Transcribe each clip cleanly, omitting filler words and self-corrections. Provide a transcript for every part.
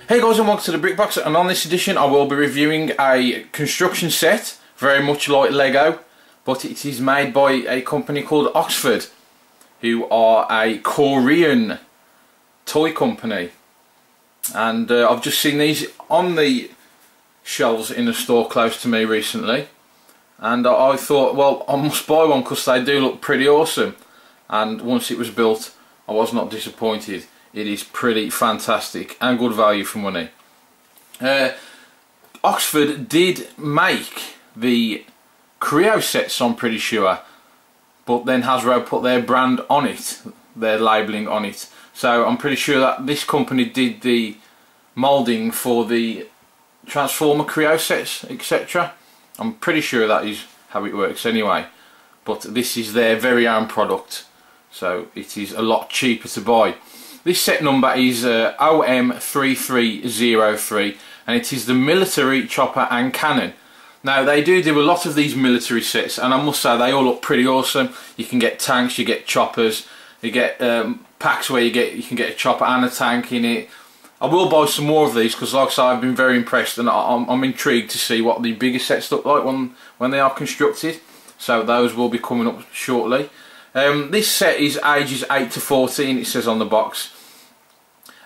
Hey guys, and welcome to the Brick Box, and on this edition I will be reviewing a construction set very much like Lego, but it is made by a company called Oxford, who are a Korean toy company. And I've just seen these on the shelves in a store close to me recently, and I thought, well, I must buy one because they do look pretty awesome. And once it was built, I was not disappointed. It is pretty fantastic and good value for money. Oxford did make the Creo sets, I'm pretty sure, but then Hasbro put their brand on it, their labelling on it. So I'm pretty sure that this company did the moulding for the Transformer Creo sets, etc. I'm pretty sure that is how it works anyway. But this is their very own product, so it is a lot cheaper to buy. This set number is OM3303, and it is the military chopper and cannon. Now they do a lot of these military sets, and I must say they all look pretty awesome. You can get tanks, you get choppers, you get packs where you can get a chopper and a tank in it. I will buy some more of these because, like I say, I've been very impressed, and I'm intrigued to see what the bigger sets look like when they are constructed. So those will be coming up shortly. This set is ages 8 to 14, it says on the box,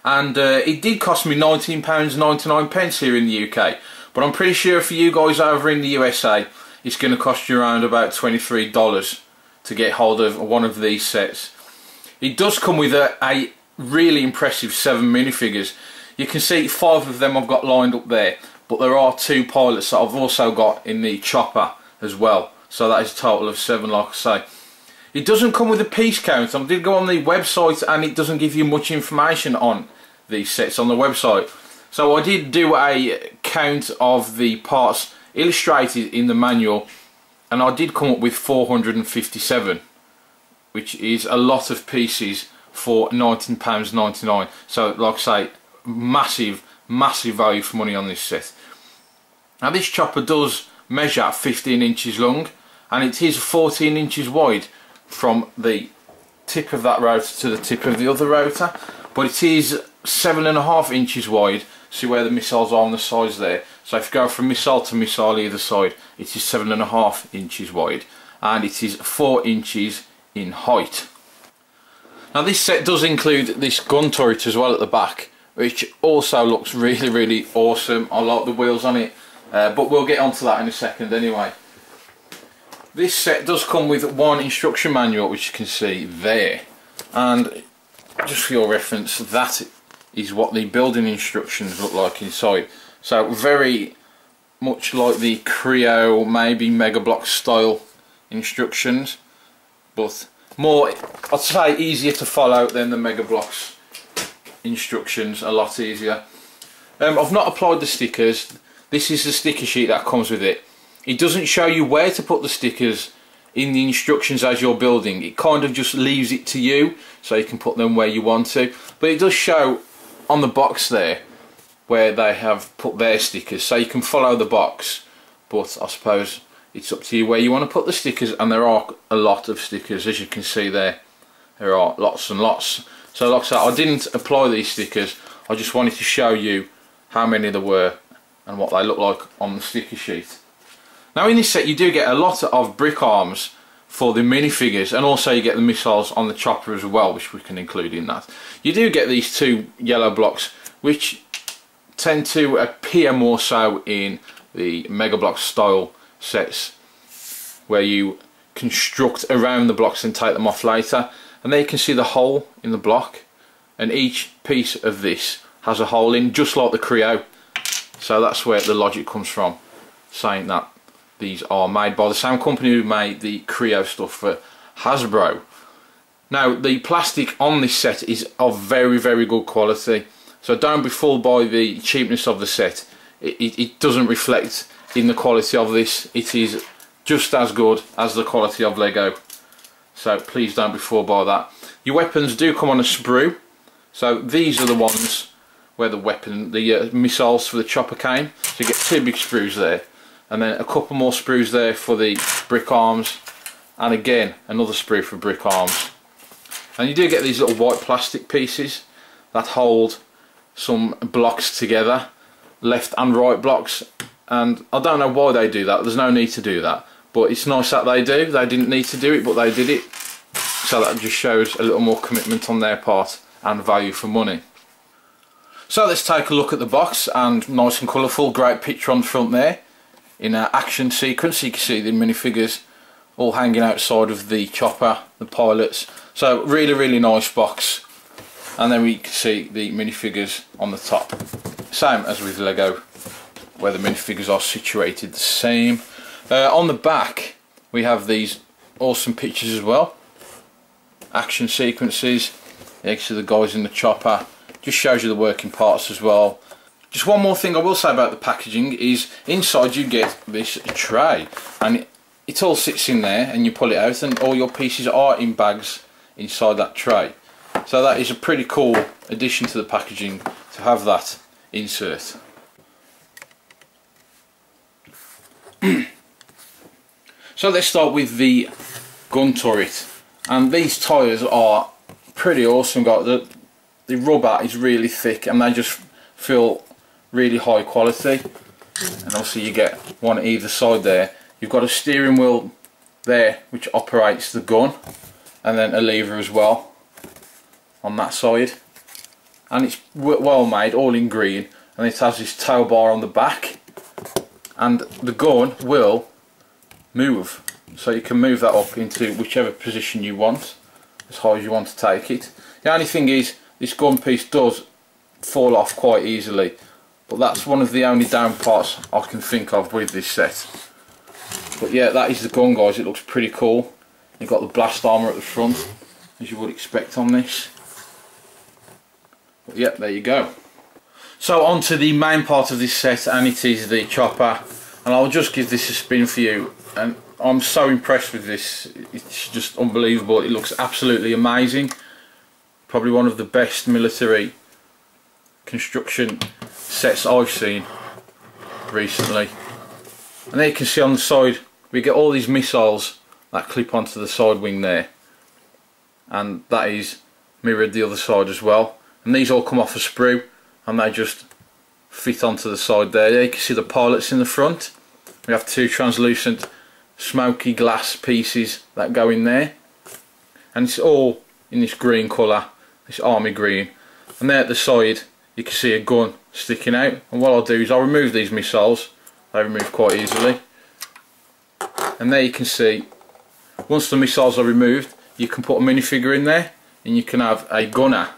and it did cost me £19.99 here in the UK, but I'm pretty sure for you guys over in the USA it's going to cost you around about $23 to get hold of one of these sets. It does come with a really impressive 7 minifigures. You can see 5 of them I've got lined up there, but there are 2 pilots that I've also got in the chopper as well, so that is a total of 7, like I say. It doesn't come with a piece count. I did go on the website and it doesn't give you much information on these sets on the website. So I did do a count of the parts illustrated in the manual, and I did come up with 457, which is a lot of pieces for £19.99. So like I say, massive value for money on this set. Now this chopper does measure 15 inches long, and it is 14 inches wide from the tip of that rotor to the tip of the other rotor, but it is 7.5 inches wide. See where the missiles are on the sides there? So if you go from missile to missile either side, it is 7.5 inches wide, and it is 4 inches in height. Now this set does include this gun turret as well at the back, which also looks really awesome. I like the wheels on it, but we'll get onto that in a second anyway. This set does come with one instruction manual, which you can see there, and just for your reference, that is what the building instructions look like inside. So very much like the Creo, maybe Mega Block style instructions, but more, I'd say, easier to follow than the Mega Blocks instructions, a lot easier. I've not applied the stickers. This is the sticker sheet that comes with it. It doesn't show you where to put the stickers in the instructions as you're building. It kind of just leaves it to you, so you can put them where you want to. But it does show on the box there where they have put their stickers, so you can follow the box. But I suppose it's up to you where you want to put the stickers, and there are a lot of stickers, as you can see there. There are lots and lots. So like I said, I didn't apply these stickers. I just wanted to show you how many there were and what they look like on the sticker sheet. Now in this set you do get a lot of Brickarms for the minifigures, and also you get the missiles on the chopper as well, which we can include in that. You do get these 2 yellow blocks, which tend to appear more so in the Mega Block style sets, where you construct around the blocks and take them off later. And there you can see the hole in the block, and each piece of this has a hole in, just like the Creo. So that's where the logic comes from, saying that these are made by the same company who made the Creo stuff for Hasbro. Now the plastic on this set is of very good quality, so don't be fooled by the cheapness of the set. It doesn't reflect in the quality of this. It is just as good as the quality of Lego, so please don't be fooled by that. Your weapons do come on a sprue, so these are the ones where the missiles for the chopper came. So you get 2 big sprues there, and then a couple more sprues there for the Brickarms, and again another sprue for Brickarms. And you do get these little white plastic pieces that hold some blocks together, left and right blocks, and I don't know why they do that. There's no need to do that, but it's nice that they do. They didn't need to do it, but they did it, so that just shows a little more commitment on their part and value for money. So let's take a look at the box, and nice and colourful, great picture on the front there in an action sequence. You can see the minifigures all hanging outside of the chopper, the pilots. So really nice box, and then we can see the minifigures on the top, same as with Lego where the minifigures are situated the same. On the back we have these awesome pictures as well, action sequences. You can see the guys in the chopper, just shows you the working parts as well. Just one more thing I will say about the packaging is inside you get this tray, and it all sits in there, and you pull it out and all your pieces are in bags inside that tray. So that is a pretty cool addition to the packaging to have that insert. So let's start with the gun turret, and these tyres are pretty awesome. Got the rubber is really thick and they just feel really high quality, and also you get one at either side there. You've got a steering wheel there which operates the gun, and then a lever as well on that side, and it's well made, all in green, and it has this tail bar on the back, and the gun will move, so you can move that up into whichever position you want, as high as you want to take it. The only thing is this gun piece does fall off quite easily, but that's one of the only down parts I can think of with this set. But yeah, that is the gun, guys. It looks pretty cool. You've got the blast armour at the front, as you would expect on this. But yeah, there you go. So on to the main part of this set, and it is the chopper, and I'll just give this a spin for you. And I'm so impressed with this, it's just unbelievable. It looks absolutely amazing. Probably one of the best military construction sets I've seen recently. And there you can see on the side we get all these missiles that clip onto the side wing there, and that is mirrored the other side as well, and these all come off a sprue and they just fit onto the side there. You can see the pilots in the front. We have two translucent smoky glass pieces that go in there, and it's all in this green colour, this army green, and there at the side you can see a gun sticking out. And what I'll do is I'll remove these missiles. They remove quite easily, and there you can see once the missiles are removed you can put a minifigure in there, and you can have a gunner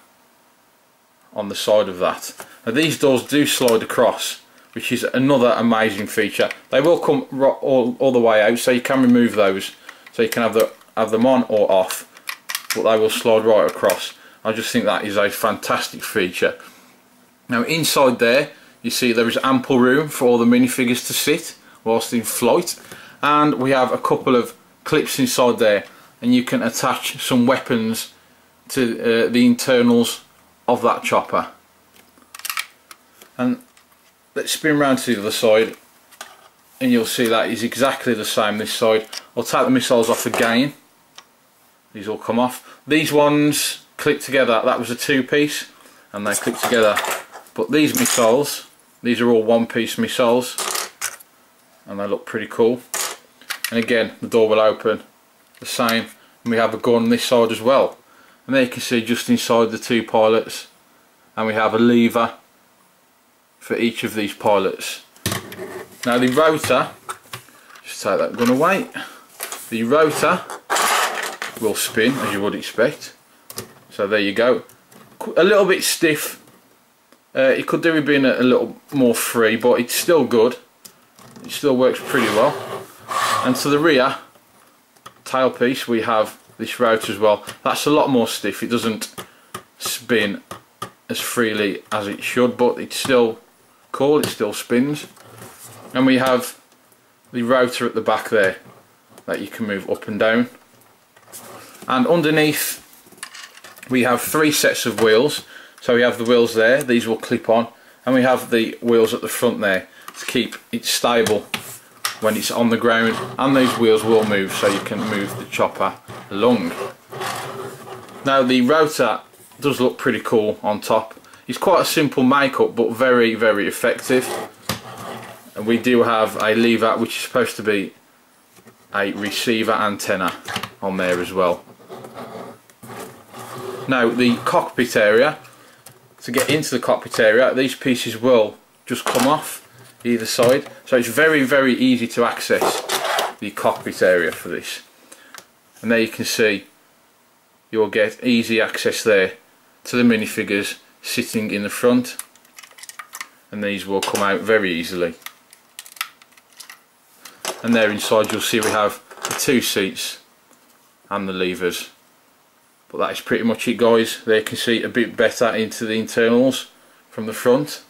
on the side of that. Now these doors do slide across, which is another amazing feature. They will come all the way out, so you can remove those, so you can have them on or off, but they will slide right across. I just think that is a fantastic feature. Now inside there you see there is ample room for all the minifigures to sit whilst in flight, and we have a couple of clips inside there, and you can attach some weapons to the internals of that chopper. And let's spin round to the other side, and you'll see that is exactly the same this side. I'll take the missiles off again. These all come off. These ones clip together. That was a two-piece, and they clip together. But these missiles, these are all one-piece missiles, and they look pretty cool. And again, the door will open the same, and we have a gun on this side as well. And there you can see just inside the two pilots, and we have a lever for each of these pilots. Now the rotor, just take that gun away, the rotor will spin as you would expect. So there you go. A little bit stiff. It could do with being a little more free, but it's still good. It still works pretty well. And to the rear tailpiece we have this rotor as well. That's a lot more stiff. It doesn't spin as freely as it should, but it's still cool, it still spins. And we have the rotor at the back there that you can move up and down. And underneath we have three sets of wheels. So we have the wheels there, these will clip on, and we have the wheels at the front there to keep it stable when it's on the ground, and those wheels will move so you can move the chopper along. Now the rotor does look pretty cool on top. It's quite a simple makeup, but very, very effective. And we do have a lever which is supposed to be a receiver antenna on there as well. Now the cockpit area, to get into the cockpit area, these pieces will just come off either side, so it's very, very easy to access the cockpit area for this. And there you can see you'll get easy access there to the minifigures sitting in the front, and these will come out very easily. And there inside you'll see we have the 2 seats and the levers. But that is pretty much it, guys. There you can see a bit better into the internals from the front.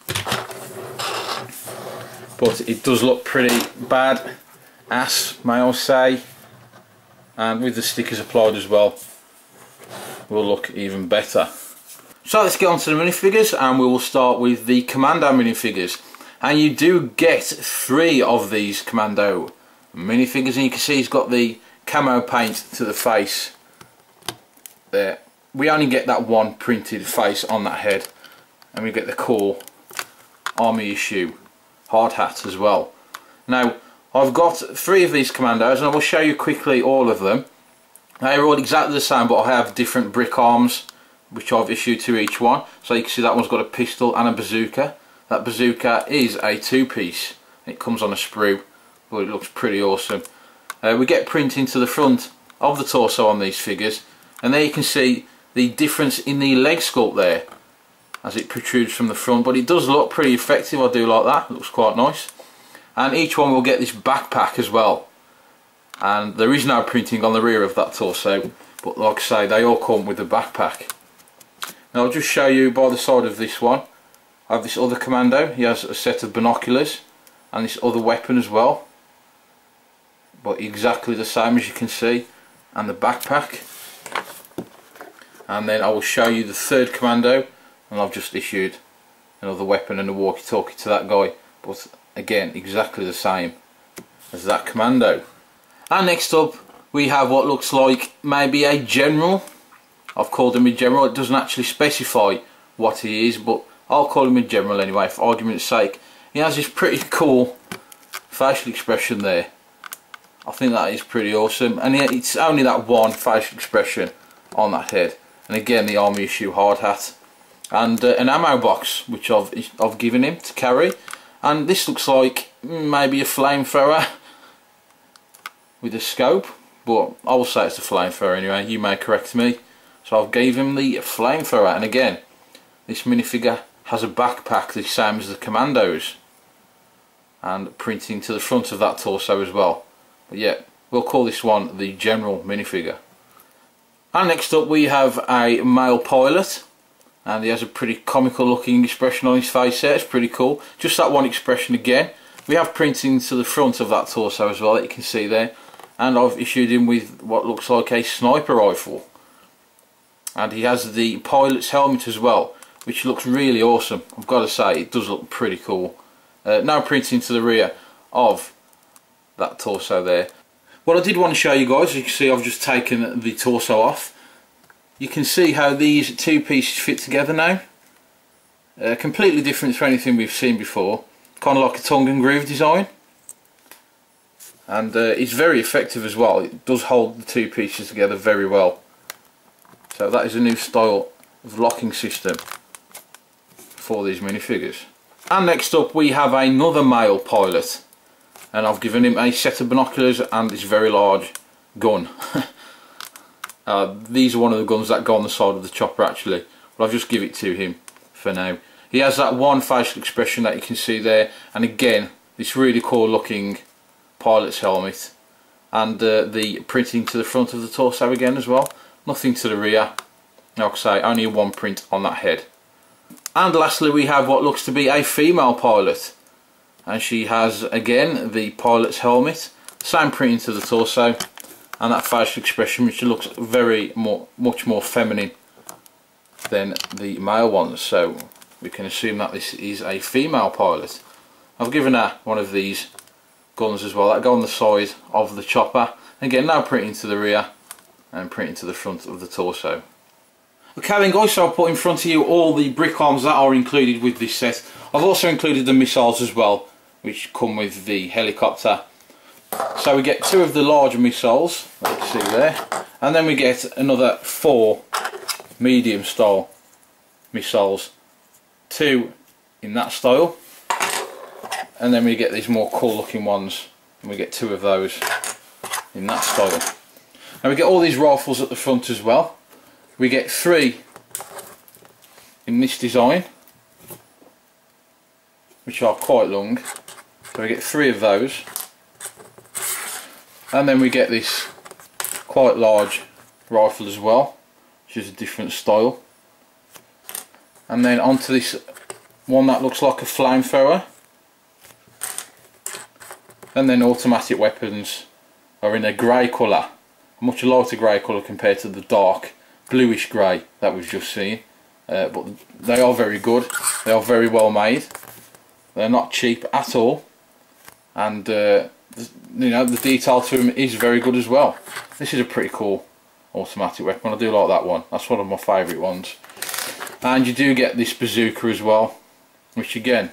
But it does look pretty bad ass, may I say. And with the stickers applied as well, will look even better. So let's get on to the minifigures, and we will start with the Commando minifigures. And you do get 3 of these Commando minifigures, and you can see he's got the camo paint to the face there. We only get that one printed face on that head, and we get the core army issue hard hat as well. Now I've got 3 of these Commandos, and I will show you quickly all of them. They are all exactly the same, but I have different brick arms which I've issued to each one. So you can see that one's got a pistol and a bazooka. That bazooka is a 2-piece. It comes on a sprue, but it looks pretty awesome. We get printing to the front of the torso on these figures, and there you can see the difference in the leg sculpt there as it protrudes from the front, but it does look pretty effective. I do like that, it looks quite nice. And each one will get this backpack as well, and there is no printing on the rear of that torso, but like I say, they all come with a backpack. Now I'll just show you by the side of this one, I have this other Commando. He has a set of binoculars and this other weapon as well, but exactly the same as you can see, and the backpack. And then I will show you the 3rd Commando, and I've just issued another weapon and a walkie-talkie to that guy, but again exactly the same as that Commando. And next up we have what looks like maybe a general. I've called him a general. It doesn't actually specify what he is, but I'll call him a general anyway for argument's sake. He has this pretty cool facial expression there. I think that is pretty awesome, and it's only that one facial expression on that head. And again the army issue hard hat, and an ammo box which I've given him to carry. And this looks like maybe a flamethrower with a scope, but I will say it's a flamethrower anyway, you may correct me. So I've gave him the flamethrower, and again this minifigure has a backpack the same as the Commandos, and printing to the front of that torso as well. But yeah, we'll call this one the general minifigure. And next up we have a male pilot, and he has a pretty comical looking expression on his face there. It's pretty cool, just that one expression again. We have printing to the front of that torso as well that you can see there, and I've issued him with what looks like a sniper rifle, and he has the pilot's helmet as well, which looks really awesome. I've got to say, it does look pretty cool. Now printing to the rear of that torso there. What I did want to show you guys, as you can see I've just taken the torso off. You can see how these 2 pieces fit together now. Completely different to anything we've seen before. Kind of like a tongue and groove design. And it's very effective as well. It does hold the 2 pieces together very well. So that is a new style of locking system for these minifigures. And next up we have another male pilot, and I've given him a set of binoculars and this very large gun. These are one of the guns that go on the side of the chopper actually, but I've just give it to him for now. He has that one facial expression that you can see there, and again this really cool looking pilot's helmet, and the printing to the front of the torso again as well. Nothing to the rear, like I say, only one print on that head. And lastly we have what looks to be a female pilot, and she has again the pilot's helmet, same printing to the torso, and that facial expression which looks much more feminine than the male ones, so we can assume that this is a female pilot. I've given her one of these guns as well that go on the side of the chopper. Again, no printing to the rear and printing to the front of the torso. Okay then guys, so I'll put in front of you all the Brickarms that are included with this set. I've also included the missiles as well, which come with the helicopter. So we get 2 of the larger missiles, like you see there, and then we get another 4 medium style missiles, 2 in that style, and then we get these more cool looking ones, and we get 2 of those in that style. And we get all these rifles at the front as well. We get 3 in this design, which are quite long, so we get 3 of those. And then we get this quite large rifle as well, which is a different style. And then onto this one that looks like a flamethrower. And then automatic weapons are in a grey colour, a much lighter grey colour compared to the dark bluish grey that we've just seen. But they are very good, they are very well made, they're not cheap at all, and you know, the detail to them is very good as well. This is a pretty cool automatic weapon, I do like that one, that's one of my favourite ones. And you do get this bazooka as well, which again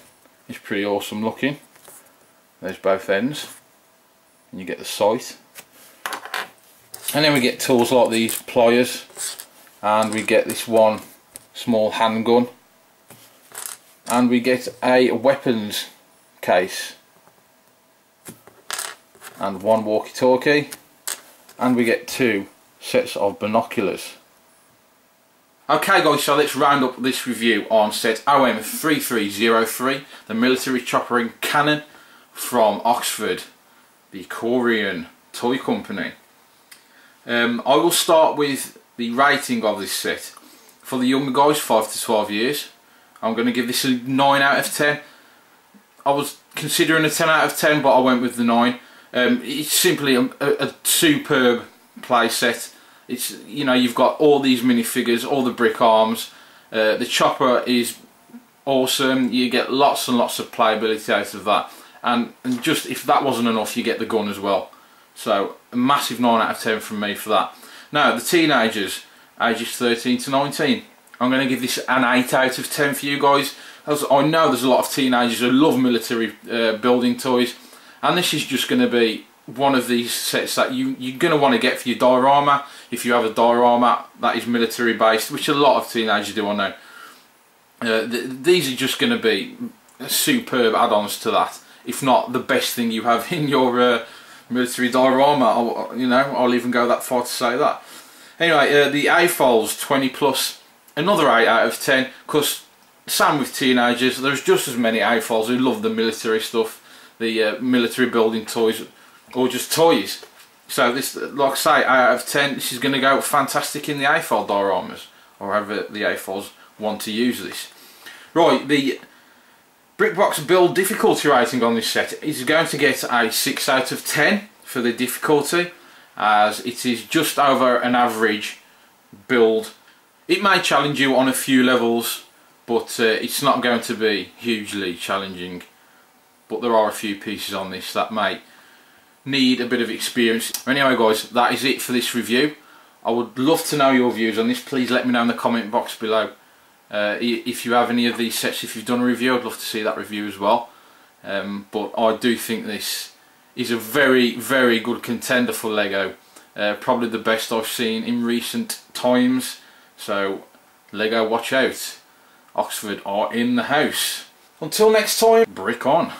is pretty awesome looking. There's both ends, and you get the sight. And then we get tools like these pliers, and we get this one small handgun, and we get a weapons case, and 1 walkie-talkie, and we get 2 sets of binoculars. Okay guys, so let's round up this review on set OM3303, the military chopper and cannon from Oxford, the Korean toy company. I will start with the rating of this set. For the younger guys, 5 to 12 years, I'm going to give this a 9 out of 10. I was considering a 10 out of 10, but I went with the 9. It's simply a superb play set. It's, you know, you've got all these minifigures, all the Brickarms. The chopper is awesome. You get lots and lots of playability out of that. And just if that wasn't enough, you get the gun as well. So a massive 9 out of 10 from me for that. Now the teenagers, ages 13 to 19, I'm going to give this an 8 out of 10 for you guys. As I know there's a lot of teenagers who love military building toys, and this is just going to be one of these sets that you're going to want to get for your diorama, if you have a diorama that is military based, which a lot of teenagers do, I know. These are just going to be superb add-ons to that, if not the best thing you have in your military diorama. You know, I'll even go that far to say that. Anyway, the A-Foals 20 plus, another 8 out of 10, because same with teenagers, there's just as many A-Foals who love the military stuff, the military building toys, or just toys. So this, like I say, 8 out of 10, this is going to go fantastic in the A-Foal dioramas, or however the A-Foals want to use this. Right, the Brickbox build difficulty rating on this set is going to get a 6 out of 10 for the difficulty, as it is just over an average build. It may challenge you on a few levels, but it's not going to be hugely challenging. But there are a few pieces on this that may need a bit of experience. Anyway guys, that is it for this review. I would love to know your views on this. Please let me know in the comment box below. If you have any of these sets, if you've done a review, I'd love to see that review as well. But I do think this is a very, very good contender for Lego. Probably the best I've seen in recent times. So Lego, watch out. Oxford are in the house. Until next time, brick on.